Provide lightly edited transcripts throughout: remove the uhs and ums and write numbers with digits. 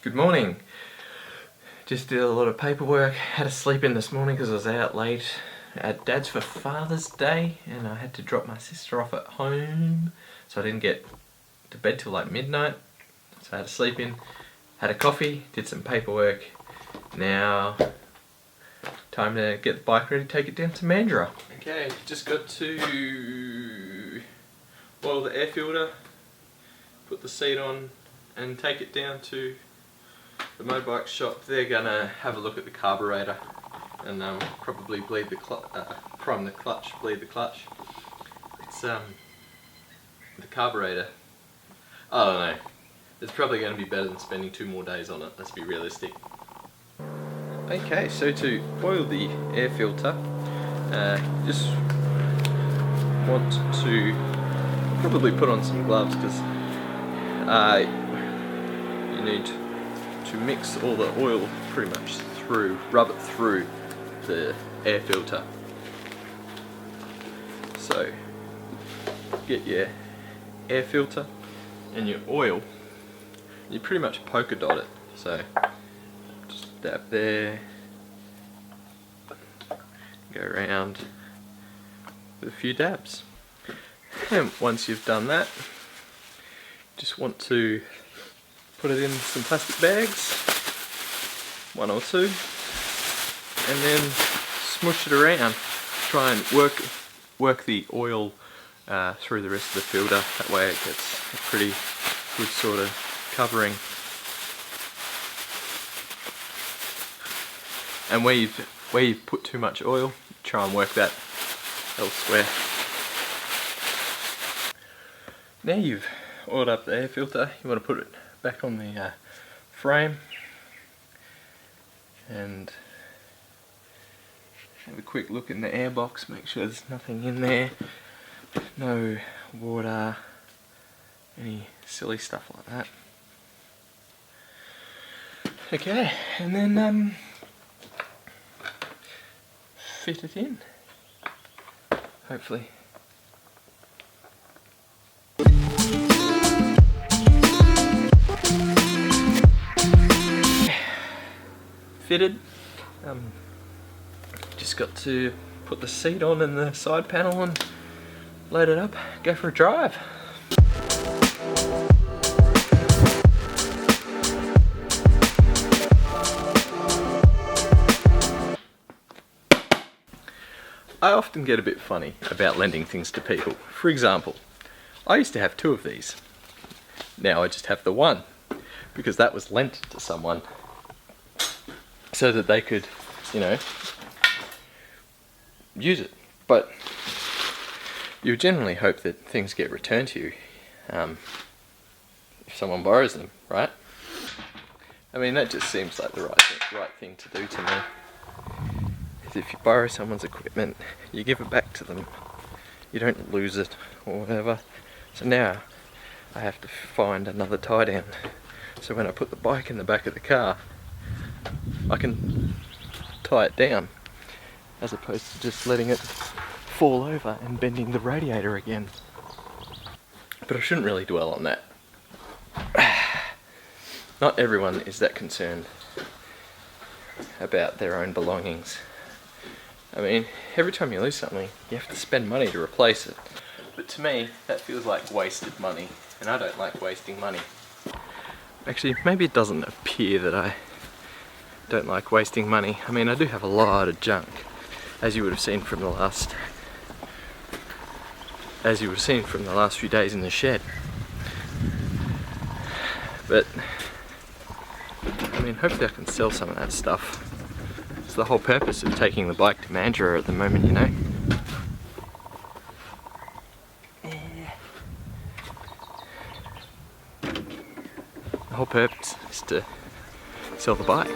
Good morning. Just did a lot of paperwork, had to sleep in this morning because I was out late at Dad's for Father's Day and I had to drop my sister off at home, so I didn't get to bed till like midnight, so I had to sleep in, had a coffee, did some paperwork. Now time to get the bike ready to take it down to Mandurah. Okay, just got to oil the air filter, put the seat on and take it down to the motorbike shop. They're gonna have a look at the carburetor and probably bleed the prime the clutch, bleed the clutch. It's the carburetor, I don't know, it's probably going to be better than spending 2 more days on it, let's be realistic. Okay, so to oil the air filter, just want to probably put on some gloves because you need to mix all the oil pretty much through, rub it through the air filter. So get your air filter and your oil, you pretty much polka dot it. So just dab there, go around with a few dabs. And once you've done that, just want to put it in some plastic bags, 1 or 2, and then smoosh it around. Try and work the oil through the rest of the filter. That way it gets a pretty good sort of covering. And where you've put too much oil, try and work that elsewhere. Now you've oiled up the air filter, you want to put it back on the frame and have a quick look in the air box, make sure there's nothing in there, no water, any silly stuff like that. Okay, and then fit it in, hopefully. Fitted. Just got to put the seat on and the side panel and load it up, go for a drive. I often get a bit funny about lending things to people. For example, I used to have 2 of these. Now I just have the 1 because that was lent to someone so that they could, you know, use it. But you generally hope that things get returned to you if someone borrows them, right? I mean, that just seems like the right thing to do to me. Is if you borrow someone's equipment, you give it back to them. You don't lose it or whatever. So now I have to find another tie down. So when I put the bike in the back of the car, I can tie it down as opposed to just letting it fall over and bending the radiator again. But I shouldn't really dwell on that. Not everyone is that concerned about their own belongings. I mean, every time you lose something, you have to spend money to replace it. But to me, that feels like wasted money, and I don't like wasting money. Actually, maybe it doesn't appear that I don't like wasting money. I mean, I do have a lot of junk, as you would have seen from the last few days in the shed. But I mean, hopefully I can sell some of that stuff. It's the whole purpose of taking the bike to Mandurah at the moment, you know. The whole purpose is to sell the bike.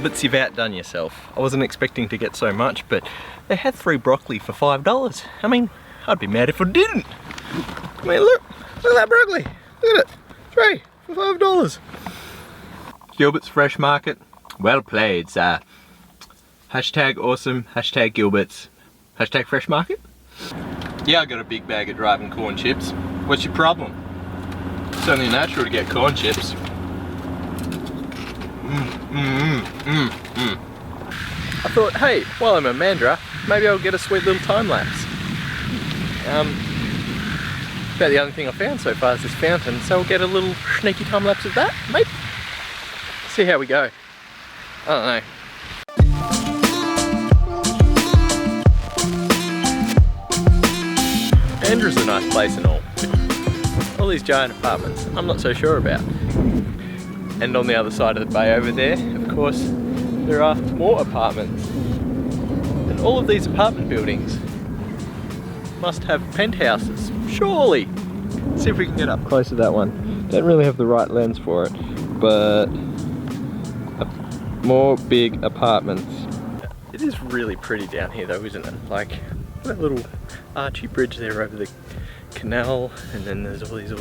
Gilberts, you've outdone yourself. I wasn't expecting to get so much, but they had 3 broccoli for $5. I mean, I'd be mad if I didn't. I mean, look at that broccoli. Look at it, 3 for $5. Gilbert's Fresh Market, well played, sir. Hashtag awesome, hashtag Gilbert's, hashtag Fresh Market. Yeah, I got a big bag of driving corn chips. What's your problem? It's only natural to get corn chips. I thought, hey, while I'm in Mandurah, maybe I'll get a sweet little time lapse. About the only thing I found so far is this fountain, so we'll get a little sneaky time lapse of that, maybe. See how we go. I don't know. Mandurah's a nice place and all these giant apartments I'm not so sure about. And on the other side of the bay over there, of course, there are more apartments. And all of these apartment buildings must have penthouses, surely. Let's see if we can get up close to that one. Don't really have the right lens for it, but more big apartments. It is really pretty down here though, isn't it? Like that little archy bridge there over the canal, and then there's all these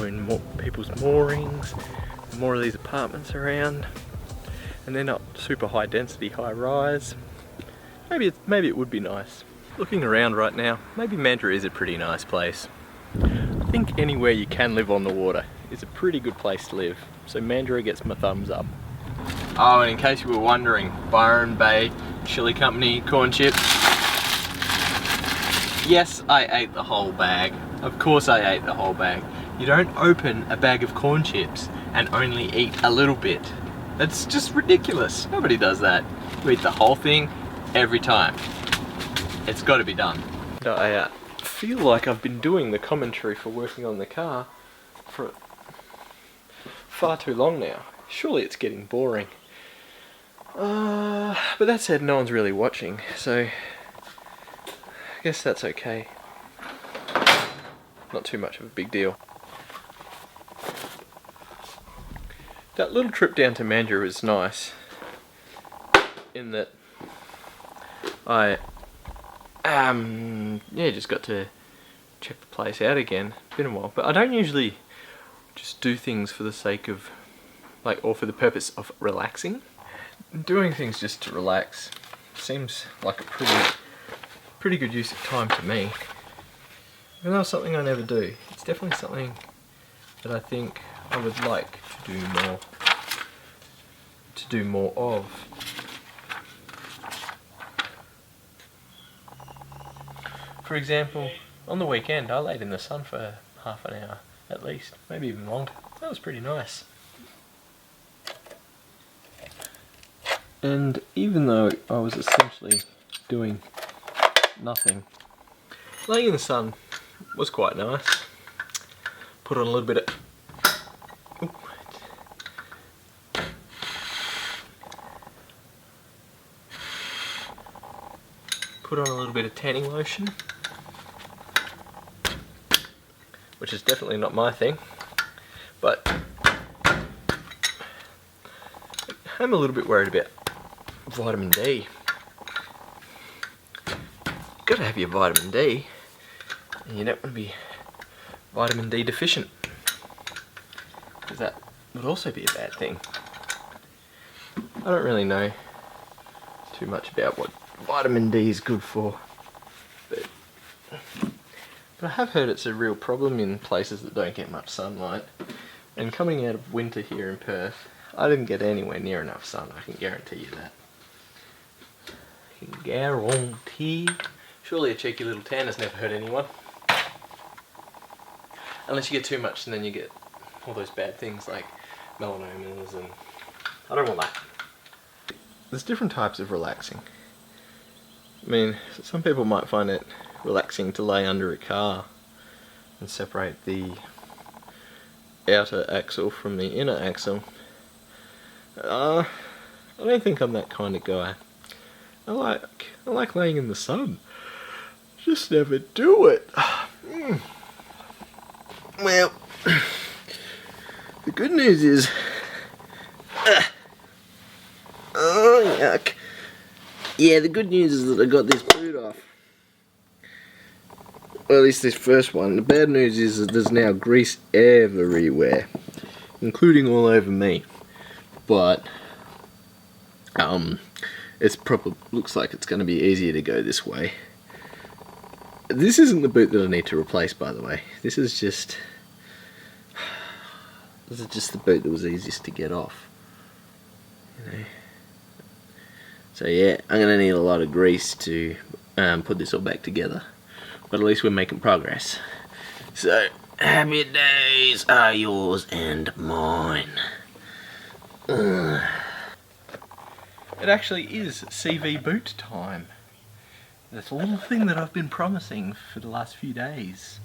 people's moorings, and more of these apartments around, and they're not super high density, high rise. Maybe it would be nice. Looking around right now, maybe Mandurah is a pretty nice place. I think anywhere you can live on the water is a pretty good place to live, so Mandurah gets my thumbs up. Oh, and in case you were wondering, Byron Bay Chili Company corn chips. Yes, I ate the whole bag. Of course I ate the whole bag. You don't open a bag of corn chips and only eat a little bit. That's just ridiculous. Nobody does that. You eat the whole thing every time. It's got to be done. I feel like I've been doing the commentary for working on the car for far too long now. Surely it's getting boring. But that said, no one's really watching, so I guess that's okay. Not too much of a big deal. That little trip down to Mandurah was nice, in that I just got to check the place out again. It's been a while, but I don't usually just do things for the sake of, or for the purpose of relaxing. Doing things just to relax seems like a pretty good use of time to me. Even though it's something I never do, it's definitely something that I think I would like to do more of. For example, on the weekend I laid in the sun for half an hour at least, maybe even longer. That was pretty nice. And even though I was essentially doing nothing, laying in the sun was quite nice. Put on a little bit of tanning lotion, which is definitely not my thing, but I'm a little bit worried about vitamin D. You've got to have your vitamin D, and you don't want to be vitamin D deficient, because that would also be a bad thing. I don't really know too much about what vitamin D is good for, but I have heard it's a real problem in places that don't get much sunlight. And coming out of winter here in Perth, I didn't get anywhere near enough sun, I can guarantee you that. I can guarantee. Surely a cheeky little tan has never hurt anyone. Unless you get too much, and then you get all those bad things like melanomas, and I don't want that. There's different types of relaxing. I mean, some people might find it relaxing to lay under a car and separate the outer axle from the inner axle. I don't think I'm that kind of guy. I like laying in the sun. Just never do it. Well, the good news is Oh, yuck. Yeah, the good news is that I got this boot off. Well, at least this first one. The bad news is that there's now grease everywhere, including all over me. But it's probably looks like it's going to be easier to go this way. This isn't the boot that I need to replace, by the way. This is just the boot that was easiest to get off. You know. So yeah, I'm going to need a lot of grease to put this all back together. But at least we're making progress. So, happy days are yours and mine. Ugh. It actually is CV boot time. That's a little thing that I've been promising for the last few days.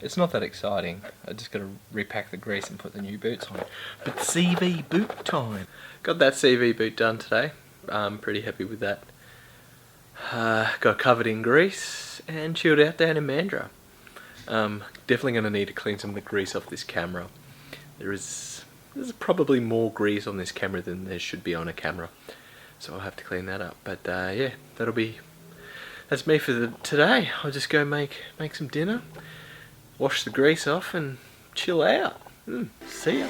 It's not that exciting. I just got to repack the grease and put the new boots on. But CV boot time. Got that CV boot done today. I'm pretty happy with that. Got covered in grease and chilled out down in Mandurah. Definitely going to need to clean some of the grease off this camera. There's probably more grease on this camera than there should be on a camera, so I'll have to clean that up. But yeah, that's me for today. I'll just go make some dinner, wash the grease off, and chill out. See ya.